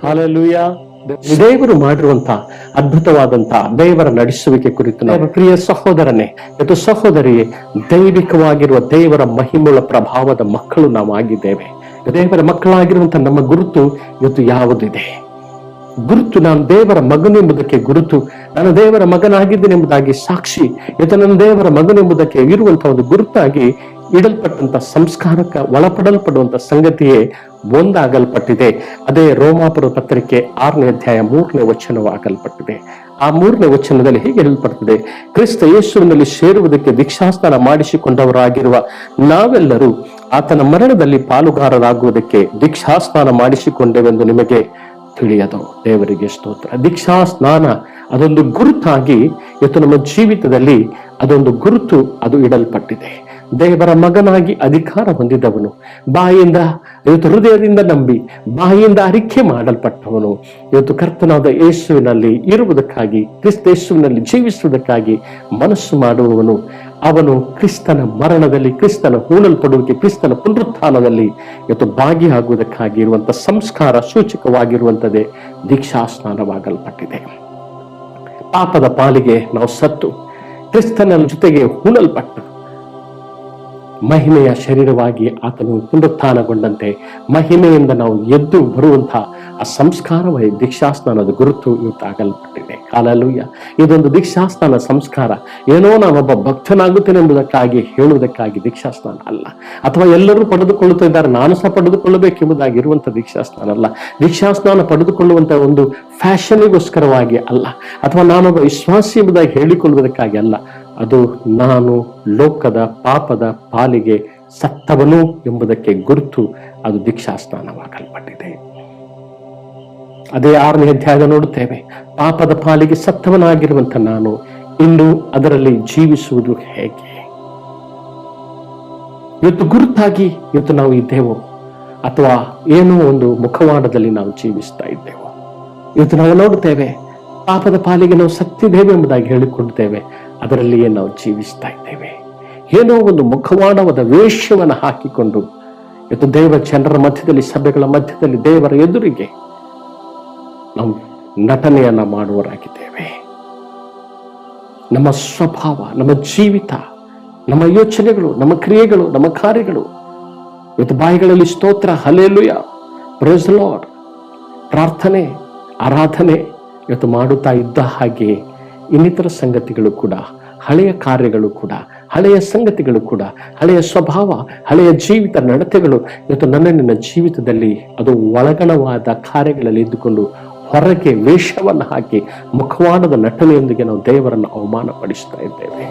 Hallelujah. ದೇವರು ಮಾಡಿರುವಂತ ಅದ್ಭುತವಾದಂತ ದೇವರ ನಡೆಸುವಿಕೆ ಕುರಿತು ನಾವು ಪ್ರಿಯ ಸಹೋದರನೇ ಮತ್ತು ಸಹೋದರಿಯೇ, ದೈವಿಕವಾಗಿರುವ ದೇವರ ಮಹಿಮೆಯ ಪ್ರಭಾವದ ಮಕ್ಕಳು ನಾವು ಆಗಿದ್ದೇವೆ. ದೇವರ ಮಕ್ಕಳಾಗಿರುವಂತ ನಮ್ಮ ಗುರುತು ಇವತ್ತು ಯಾವುದಿದೆ? ಗುರುತು, ನಾನು ದೇವರ ಮಗನೆಂಬುದಕ್ಕೆ ಗುರುತು, ನಾನು ದೇವರ ಮಗನಾಗಿದ್ದೇನೆಂಬುದಾಗಿ ಸಾಕ್ಷಿ, ಇವತ್ತು ನನ್ನ ದೇವರ ಮಗನೆಂಬುದಕ್ಕೆ ಇರುವಂತಹ ಒಂದು ಗುರುತಾಗಿ ಇಡಲ್ಪಟ್ಟಂತ ಸಂಸ್ಕಾರಕ್ಕೆ ಒಳಪಡಲ್ಪಡುವಂತ ಸಂಗತಿಯೇ ಒಂದಾಗಲ್ಪಟ್ಟಿದೆ. ಅದೇ ರೋಮಾಪುರ ಪತ್ರಿಕೆ 6ನೇ ಅಧ್ಯಾಯ 3ನೇ ವಚನವಾಗಲ್ಪಟ್ಟಿದೆ. ಆ 3ನೇ ವಚನದಲ್ಲಿ ಹೀಗೆ ಹೇಳಲ್ಪಡ್ತದೆ, ಕ್ರಿಸ್ತ ಯೇಸುವಿನಲ್ಲಿ ಸೇರುವುದಕ್ಕೆ ದೀಕ್ಷಾಸ್ನಾನ ಮಾಡಿಸಿಕೊಂಡವರಾಗಿರುವ ನಾವೆಲ್ಲರೂ ಆತನ ಮರಣದಲ್ಲಿ ಪಾಲುಗಾರರಾಗುವುದಕ್ಕೆ ದೀಕ್ಷಾಸ್ನಾನ ಮಾಡಿಸಿಕೊಂಡೆವೆಂದು ನಿಮಗೆ ತಿಳಿಯದು. ದೇವರಿಗೆ ಸ್ತೋತ್ರ. ದೀಕ್ಷಾ ಸ್ನಾನ ಅದೊಂದು ಗುರುತಾಗಿ ಇವತ್ತು ನಮ್ಮ ಜೀವಿತದಲ್ಲಿ ಅದೊಂದು ಗುರುತು ಅದು ಇಡಲ್ಪಟ್ಟಿದೆ. ದೇವರ ಮಗನಾಗಿ ಅಧಿಕಾರ ಹೊಂದಿದವನು, ಬಾಯಿಯಿಂದ ಇವತ್ತು ಹೃದಯದಿಂದ ನಂಬಿ ಬಾಯಿಯಿಂದ ಅರಿಕೆ ಮಾಡಲ್ಪಟ್ಟವನು, ಇವತ್ತು ಕರ್ತನಾದ ಯೇಸುವಿನಲ್ಲಿ ಇರುವುದಕ್ಕಾಗಿ, ಕ್ರಿಸ್ತ ಯೇಸುವಿನಲ್ಲಿ ಜೀವಿಸುವುದಕ್ಕಾಗಿ ಮನಸ್ಸು ಮಾಡುವವನು, ಅವನು ಕ್ರಿಸ್ತನ ಮರಣದಲ್ಲಿ, ಕ್ರಿಸ್ತನ ಹೂಣಲ್ಪಡುವಿಕೆ, ಕ್ರಿಸ್ತನ ಪುನರುತ್ಥಾನದಲ್ಲಿ ಇವತ್ತು ಭಾಗಿಯಾಗುವುದಕ್ಕಾಗಿ ಇರುವಂತ ಸಂಸ್ಕಾರ ಸೂಚಕವಾಗಿರುವಂಥದ್ದೇ ದೀಕ್ಷಾ ಸ್ನಾನವಾಗಲ್ಪಟ್ಟಿದೆ. ಪಾಪದ ಪಾಲಿಗೆ ನಾವು ಸತ್ತು ಕ್ರಿಸ್ತನ ಜೊತೆಗೆ ಹೂಣಲ್ಪಟ್ಟು ಮಹಿಮೆಯ ಶರೀರವಾಗಿ ಆತನು ಪುನರುತ್ಥಾನಗೊಂಡಂತೆ ಮಹಿಮೆಯಿಂದ ನಾವು ಎದ್ದು ಬರುವಂತಹ ಆ ಸಂಸ್ಕಾರವೇ ದೀಕ್ಷಾಸ್ನಾನದ ಗುರುತು ಇವತ್ತು ಆಗಲ್ಪಟ್ಟಿದೆ. ಹಲ್ಲೆಲೂಯಾ. ಇದೊಂದು ದೀಕ್ಷಾಸ್ನಾನ ಸಂಸ್ಕಾರ ಏನೋ ನಾನೊಬ್ಬ ಭಕ್ತನಾಗುತ್ತೇನೆ ಎಂಬುದಕ್ಕಾಗಿ ಹೇಳುವುದಕ್ಕಾಗಿ ದೀಕ್ಷಾಸ್ನಾನ ಅಲ್ಲ, ಅಥವಾ ಎಲ್ಲರೂ ಪಡೆದುಕೊಳ್ಳುತ್ತಿದ್ದಾರೆ ನಾನು ಸಹ ಪಡೆದುಕೊಳ್ಳಬೇಕೆಂಬುದಾಗಿ ಇರುವಂತಹ ದೀಕ್ಷಾಸ್ನಾನ ಅಲ್ಲ. ದೀಕ್ಷಾಸ್ನಾನ ಪಡೆದುಕೊಳ್ಳುವಂತಹ ಒಂದು ಫ್ಯಾಷನಿಗೋಸ್ಕರವಾಗಿ ಅಲ್ಲ, ಅಥವಾ ನಾನೊಬ್ಬ ವಿಶ್ವಾಸಿ ಎಂಬುದಾಗಿ ಹೇಳಿಕೊಳ್ಳುವುದಕ್ಕಾಗಿ ಅಲ್ಲ. ಅದು ನಾನು ಲೋಕದ ಪಾಪದ ಪಾಲಿಗೆ ಸತ್ತವನು ಎಂಬುದಕ್ಕೆ ಗುರುತು, ಅದು ದೀಕ್ಷಾಸ್ನಾನವಾಗಲ್ಪಟ್ಟಿದೆ. ಅದೇ 6ನೇ ಅಧ್ಯಾಯದ ನೋಡುತ್ತೇವೆ, ಪಾಪದ ಪಾಲಿಗೆ ಸತ್ತವನಾಗಿರುವಂತ ನಾನು ಇನ್ನು ಅದರಲ್ಲಿ ಜೀವಿಸುವುದು ಹೇಗೆ? ಇವತ್ತು ಗುರುತಾಗಿ ಇವತ್ತು ನಾವು ಇದ್ದೇವೋ, ಅಥವಾ ಏನೋ ಒಂದು ಮುಖವಾಡದಲ್ಲಿ ನಾವು ಜೀವಿಸ್ತಾ ಇದ್ದೇವೋ? ಇವತ್ತು ನಾವು ನೋಡುತ್ತೇವೆ, ಪಾಪದ ಪಾಲಿಗೆ ನಾವು ಸತ್ತಿದ್ದೇವೆ ಎಂಬುದಾಗಿ ಹೇಳಿಕೊಳ್ಳುತ್ತೇವೆ, ಅದರಲ್ಲಿಯೇ ನಾವು ಜೀವಿಸ್ತಾ ಇದ್ದೇವೆ. ಏನೋ ಒಂದು ಮುಖವಾಡವಾದ ವೇಷವನ್ನು ಹಾಕಿಕೊಂಡು ಇವತ್ತು ದೇವರ ಜನರ ಮಧ್ಯದಲ್ಲಿ, ಸಭೆಗಳ ಮಧ್ಯದಲ್ಲಿ, ದೇವರ ಎದುರಿಗೆ ನಾವು ನಟನೆಯನ್ನ ಮಾಡುವರಾಗಿದ್ದೇವೆ. ನಮ್ಮ ಸ್ವಭಾವ, ನಮ್ಮ ಜೀವಿತ, ನಮ್ಮ ಯೋಚನೆಗಳು, ನಮ್ಮ ಕ್ರಿಯೆಗಳು, ನಮ್ಮ ಕಾರ್ಯಗಳು ಇವತ್ತು ಬಾಯಿಗಳಲ್ಲಿ ಸ್ತೋತ್ರ, ಹಲ್ಲೆಲೂಯಾ, ಪ್ರೈಸ್ ದಿ ಲಾರ್ಡ್, ಪ್ರಾರ್ಥನೆ, ಆರಾಧನೆ ಇವತ್ತು ಮಾಡುತ್ತಾ ಇದ್ದ ಹಾಗೆ ಇನ್ನಿತರ ಸಂಗತಿಗಳು ಕೂಡ, ಹಳೆಯ ಕಾರ್ಯಗಳು ಕೂಡ, ಹಳೆಯ ಸಂಗತಿಗಳು ಕೂಡ, ಹಳೆಯ ಸ್ವಭಾವ, ಹಳೆಯ ಜೀವಿತ ನಡತೆಗಳು ಇವತ್ತು ನನ್ನ ಜೀವಿತದಲ್ಲಿ ಅದು ಒಳಗಣವಾದ ಕಾರ್ಯಗಳಲ್ಲಿ ಇದ್ದುಕೊಂಡು ಹೊರಗೆ ವೇಷವನ್ನು ಹಾಕಿ ಮುಖವಾಡದ ನಟನೆಯೊಂದಿಗೆ ನಾವು ದೇವರನ್ನು ಅವಮಾನ ಪಡಿಸ್ತಾ ಇದ್ದೇವೆ.